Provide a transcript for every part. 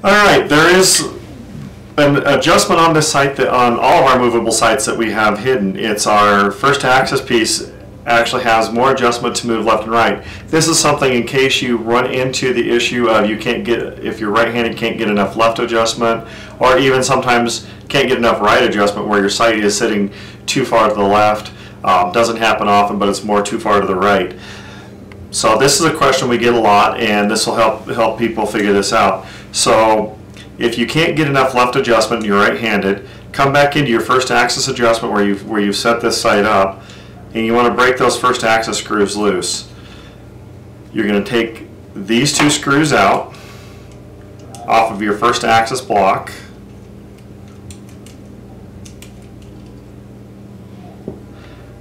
Alright, there is an adjustment on this site, that on all of our movable sites that we have hidden. It's our first axis piece actually has more adjustment to move left and right. This is something in case you run into the issue of you can't get, if you're right-handed, can't get enough left adjustment, or even sometimes can't get enough right adjustment where your sight is sitting too far to the left. Doesn't happen often, but it's more too far to the right. So this is a question we get a lot, and this will help people figure this out. So if you can't get enough left adjustment and you're right-handed, come back into your first axis adjustment where you've set this sight up, and you want to break those first axis screws loose. You're going to take these two screws out off of your first axis block.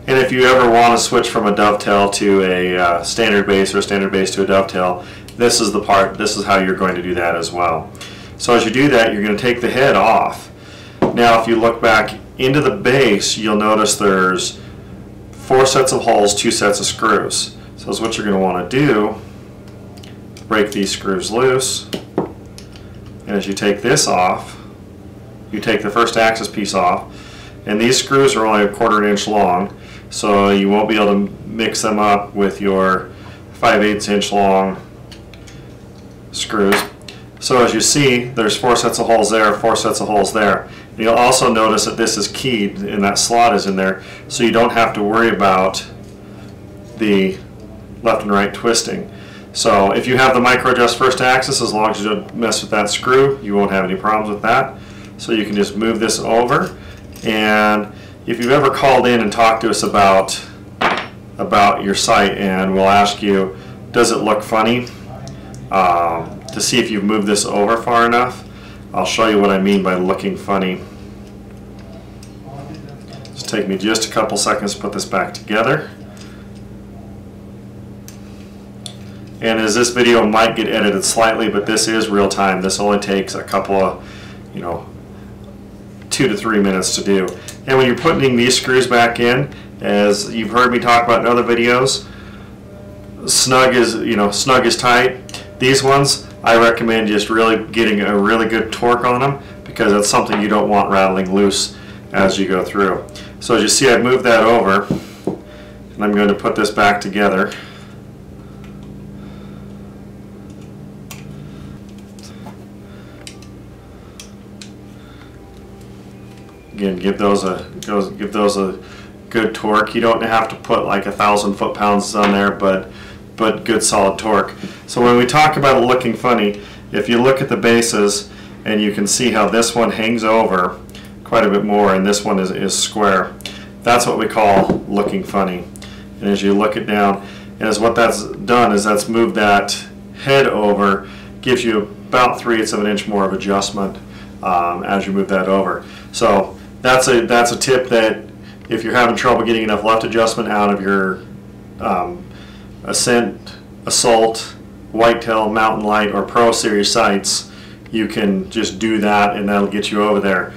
And if you ever want to switch from a dovetail to a standard base or a standard base to a dovetail, this is the part, this is how you're going to do that as well. So as you do that, you're going to take the head off. Now if you look back into the base, you'll notice there's 4 sets of holes, 2 sets of screws. So that's what you're going to want to do. Break these screws loose. And as you take this off, you take the first axis piece off. And these screws are only 1/4 inch long, so you won't be able to mix them up with your 5/8 inch long screws. So as you see, there's 4 sets of holes there, 4 sets of holes there. And you'll also notice that this is keyed and that slot is in there, so you don't have to worry about the left and right twisting. So if you have the micro adjust first axis, as long as you don't mess with that screw, you won't have any problems with that. So you can just move this over. And if you've ever called in and talked to us about your site, and we'll ask you, does it look funny? To see if you've moved this over far enough, I'll show you what I mean by looking funny. It's take me just a couple seconds to put this back together. And as this video might get edited slightly, but this is real time. This only takes a couple of, 2 to 3 minutes to do. And when you're putting these screws back in, as you've heard me talk about in other videos, snug is tight. These ones, I recommend just really getting a really good torque on them, because that's something you don't want rattling loose as you go through. So as you see, I've moved that over, and I'm going to put this back together. Again, give those a good torque. You don't have to put like 1,000 foot-pounds on there, but good solid torque. So when we talk about it looking funny, if you look at the bases, and you can see how this one hangs over quite a bit more, and this one is square. That's what we call looking funny. And as you look it down, and as what that's done is that's moved that head over, gives you about 3/8 of an inch more of adjustment as you move that over. So that's a tip that if you're having trouble getting enough left adjustment out of your Ascent, Assault, Whitetail, Mountain Light, or Pro Series sights, you can just do that, and that'll get you over there.